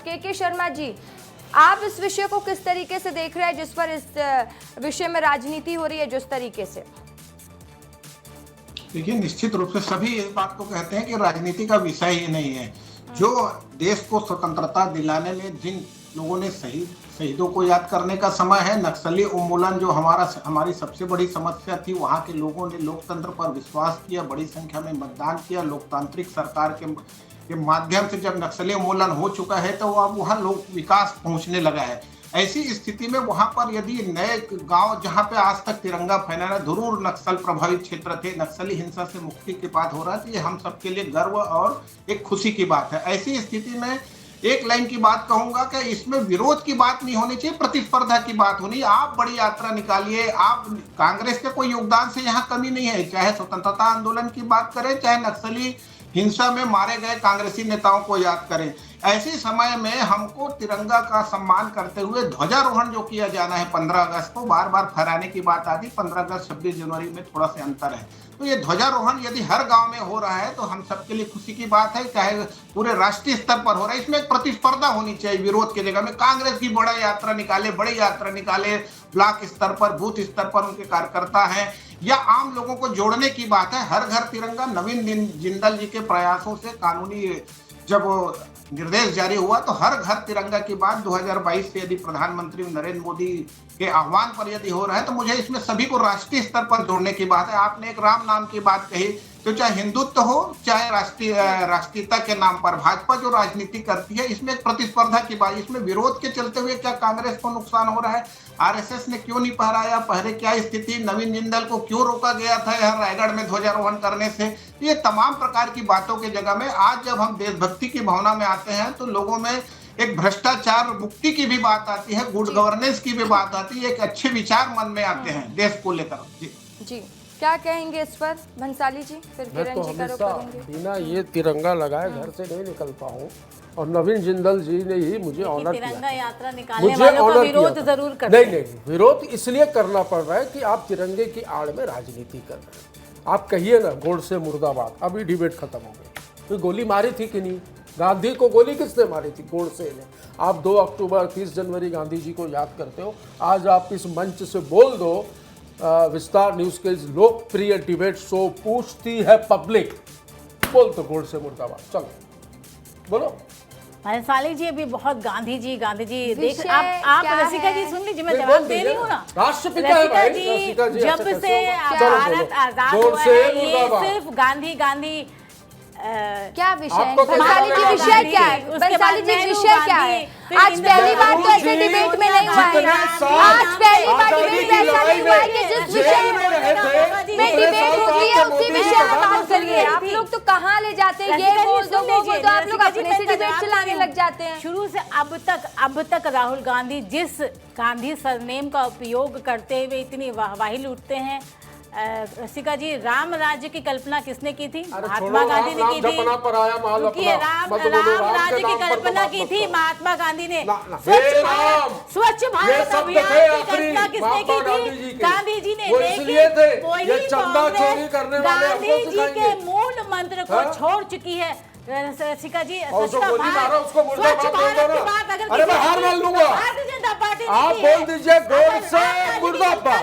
के शर्मा जी, आप इस विषय को किस तरीके से देख रहे हैं, जिस पर इस विषय में राजनीति हो रही है जिस तरीके से? देखिए, निश्चित रूप से सभी इस बात को कहते हैं कि राजनीति का विषय ही नहीं है। जो देश को स्वतंत्रता दिलाने में जिन लोगों ने शहीदों को याद करने का समय है, नक्सली उन्मूलन जो हमारी सबसे बड़ी समस्या थी, वहाँ के लोगों ने लोकतंत्र पर विश्वास किया, बड़ी संख्या में मतदान किया, लोकतांत्रिक सरकार के माध्यम से जब नक्सली उन्मूलन हो चुका है तो अब वहाँ लोग विकास पहुँचने लगा है। ऐसी स्थिति में वहां पर यदि नए गांव जहां पे आज तक तिरंगा फहराना, जरूर नक्सल प्रभावित क्षेत्र थे, नक्सली हिंसा से मुक्ति की बात हो रहा है, तो ये हम सबके लिए गर्व और एक खुशी की बात है। ऐसी स्थिति में एक लाइन की बात कहूंगा कि इसमें विरोध की बात नहीं होनी चाहिए, प्रतिस्पर्धा की बात होनी। आप बड़ी यात्रा निकालिए, आप कांग्रेस के कोई योगदान से यहाँ कमी नहीं है, चाहे स्वतंत्रता आंदोलन की बात करें, चाहे नक्सली हिंसा में मारे गए कांग्रेसी नेताओं को याद करें। ऐसे समय में हमको तिरंगा का सम्मान करते हुए ध्वजारोहण जो किया जाना है 15 अगस्त को, बार बार फहराने की बात आती, 15 अगस्त 26 जनवरी में थोड़ा सा अंतर है, तो ये ध्वजारोहण यदि हर गांव में हो रहा है तो हम सबके लिए खुशी की बात है, चाहे पूरे राष्ट्रीय स्तर पर हो रहा है। इसमें एक प्रतिस्पर्धा होनी चाहिए विरोध की जगह में। कांग्रेस की बड़ी यात्रा निकाले, ब्लॉक स्तर पर, बूथ स्तर पर उनके कार्यकर्ता हैं, या आम लोगों को जोड़ने की बात है। हर घर तिरंगा नवीन जिंदल जी के प्रयासों से कानूनी जब निर्देश जारी हुआ तो हर घर तिरंगा की बात 2022 से यदि प्रधानमंत्री नरेंद्र मोदी के आह्वान पर यदि हो रहा है तो मुझे इसमें सभी को राष्ट्रीय स्तर पर जोड़ने की बात है। आपने एक राम नाम की बात कही, तो चाहे हिंदुत्व हो चाहे राष्ट्रीयता के नाम पर भाजपा जो राजनीति करती है, इसमें एक प्रतिस्पर्धा की बात, इसमें विरोध के चलते हुए क्या कांग्रेस को नुकसान हो रहा है, आरएसएस ने क्यों नहीं पहराया, पहले क्या स्थिति, नवीन जिंदल को क्यों रोका गया था यहाँ रायगढ़ में ध्वजारोहण करने से, ये तमाम प्रकार की बातों की जगह में आज जब हम देशभक्ति की भावना में आते हैं तो लोगों में एक भ्रष्टाचार मुक्ति की भी बात आती है, गुड गवर्नेंस की भी बात आती है, एक अच्छे विचार मन में आते हैं देश को लेकर। जी क्या कहेंगे इस पर भंसाली जी? फिर मैं तो हमेशा बिना ये तिरंगा लगाए घर से नहीं निकलता हूँ, और नवीन जिंदल जी ने ही मुझे ऑनर किया। तिरंगा यात्रा निकालने वालों का विरोध जरूर करते हैं। नहीं, विरोध इसलिए करना पड़ रहा है कि आप तिरंगे की आड़ में राजनीति कर रहे हैं। आप कहिए ना गोडसे मुर्दाबाद, अभी डिबेट खत्म हो गई, तो गोली मारी थी कि नहीं? गांधी को गोली किसने मारी थी? गोडसे ने। आप 2 अक्टूबर 30 जनवरी गांधी जी को याद करते हो, आज आप इस मंच से बोल दो विस्तार न्यूज के लोकप्रिय डिबेट शो पूछती है पब्लिक, बोल तो गोडसे मुर्दाबाद, चलो बोलो। भंसाली जी अभी बहुत गांधी जी देख, आप रसिका जी सुन लीजिए, मैं जवाब दे रही हूँ ना। राष्ट्रपिता है भाई, रसिका जी जब से भारत आजाद हुआ है ये सिर्फ गांधी क्या विषय है भंसाली जी? विषय क्या है भंसाली जी? विषय क्या है? आज पहली बार तो ऐसे डिबेट में नहीं हुआ है, आज पहली बार डिबेट में ऐसा नहीं हुआ है कि जिस विषय में डिबेट होती है उसी विषय में बात करिए। आप लोग तो कहाँ ले जाते हैं, ये बोल दो वो बोल दो, आप लोग अपने से डिबेट चलाने लग जाते हैं। शुरू से अब तक राहुल गांधी जिस गांधी सरनेम का उपयोग करते हुए इतनी वाहवाही लूटते हैं। रसिका जी, राम राज्य की कल्पना किसने की थी? महात्मा गांधी ने की थी। राम राज्य की कल्पना की थी महात्मा गांधी ने। स्वच्छ भारत अभियान की कल्पना किसने की थी? गांधी जी ने। गांधी जी के मूल मंत्र को छोड़ चुकी है रसिका जी। स्वच्छ भारत की बात अगर भारतीय जनता पार्टी आप बोल दीजिए गोडसे मुर्दाबाद।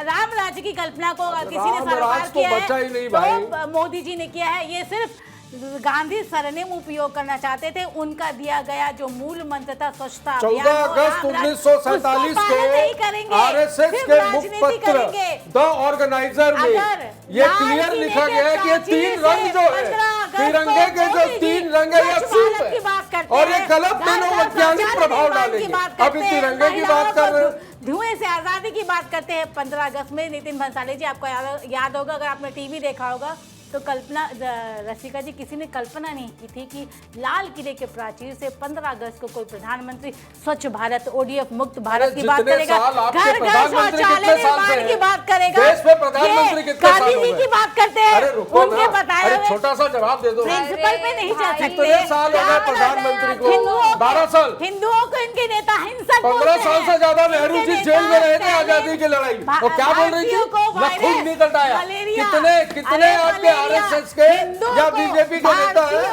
राम राज्य की कल्पना को किसी ने साकार किया है तो मोदी जी ने किया है। ये सिर्फ गांधी सरनेम उपयोग करना चाहते थे, उनका दिया गया जो मूल मंत्र था स्वच्छता अभियान, 14 अगस्त 1947 को आरएसएस के मुखपत्र द ऑर्गेनाइजर में ये क्लियर लिखा गया है कि ये 3 रंग जो है तिरंगे के, जो 3 रंग है ये सूप है, और ये गलत मनोवैज्ञानिक प्रभाव डालेंगे। अभी तिरंगे की बात कर रहे हैं, धुएं से आजादी की बात करते हैं। 15 अगस्त में नितिन भंसाली जी, आपको याद होगा, अगर आपने टीवी देखा होगा तो कल्पना, रसिका जी, किसी ने कल्पना नहीं की थी कि लाल किले के प्राचीर से 15 अगस्त को कोई प्रधानमंत्री स्वच्छ भारत, ओडीएफ मुक्त भारत की बात करेगा, घर घर शौचालय निर्माण की बात करेगा, गांधी जी की बात करते हैं, उनके बताया छोटा सा जवाब दे दो। प्रिंसिपल पे नहीं जा सकते। साल हो गए प्रधानमंत्री को, हिंदुओं 12 साल। हिंदुओं को इनके नेता हिंसक 15 साल से ज्यादा नेहरू जी जेल में रहे थे आजादी की लड़ाई में। और क्या बोल रही थी, मैं खुद निकल आया। कितने आपके आरएसएस के या बीजेपी के नेता हैं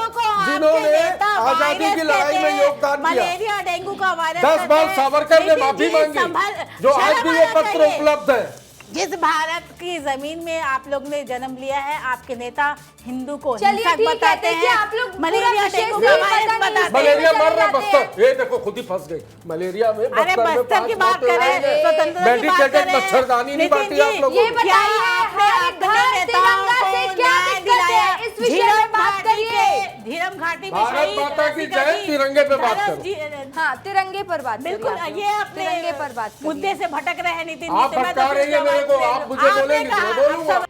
जिन्होंने आजादी की लड़ाई में योगदान किया। मलेरिया डेंगू का वायरस 10 बार सावरकर ने माफी मांगी, जो आज भी वो पत्र उपलब्ध है। जिस भारत की जमीन में आप लोग ने जन्म लिया है, आपके नेता हिंदू को चलिए हिंसक ठीक है, बताते देखिए हैं, आप लोग मलेरिया पूरा डेंगू विशेष का भी वायरस पता नहीं बताते हैं। मलेरिया मर रहा चले जाते बस्तर, ये देखो खुद ही फंस गई मलेरिया में। अरे बस्तर में बस्तर की 5 बात मौतें करें, हुई हैं। स्वतंत्रता की बात मेडिकेटेड करें। मच्छरदानी नहीं बांटी आप लोगों ये ने। बताइए आपने अपने नेताओं तिरंगा से को क्या न्याय दिक्कत है, दिलाया? इस विषय में बात करिए। झीरम घाटी में भारत शहीद माता की रसिका जय, जी, तिरंगे पे बात धर्म करो। जी- हाँ, तिरंगे पर बात करिए बिल्कुल, आप लोग। ये अपने तिरंगे पर बात करिए। मुद्दे से भटक रहे हैं नितिन आप जी, तो मैं भटका तो रही है कुछ मेरे को, जवाब आप दे- मुझे आपने बोलेंगे, कहा, मैं बोलूंगा।